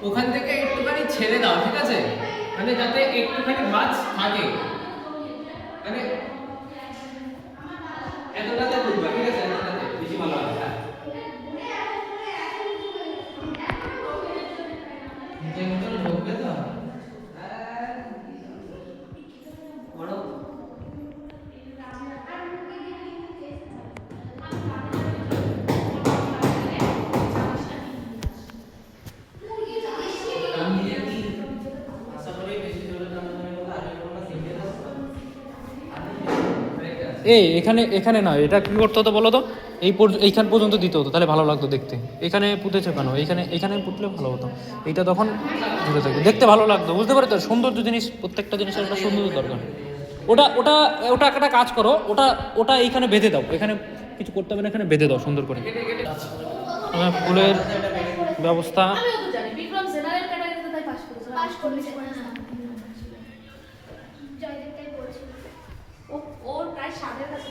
ওখান থেকে একটুখানি ছেড়ে দাও, ঠিক আছে? মানে যাতে একটুখানি মাছ থাকে, মানে এতটাতে বুঝবা, ঠিক আছে? এতটাতে বেশি ভালো হবে। ঢুকবে তো বড় এই এখানে এখানে নয়, এটা কি করতে হতো বলো তো? এইখান পর্যন্ত দিতে হতো, তাহলে ভালো লাগতো দেখতে। এখানে পুঁতেছে কেন? এখানে এখানে পুঁতলে ভালো হতো। এইটা তখন ঘুরে থাকবে, দেখতে ভালো লাগতো, বুঝতে পারো তো? সৌন্দর্য জিনিস, প্রত্যেকটা জিনিসের একটা সৌন্দর্য দরকার। ওটা ওটা ওটা একটা কাজ করো, ওটা ওটা এইখানে বেঁধে দাও, এখানে কিছু করতে হবে না, এখানে বেঁধে দাও সুন্দর করে। ফুলের ব্যবস্থা ওর প্রায় 7-এর কাছে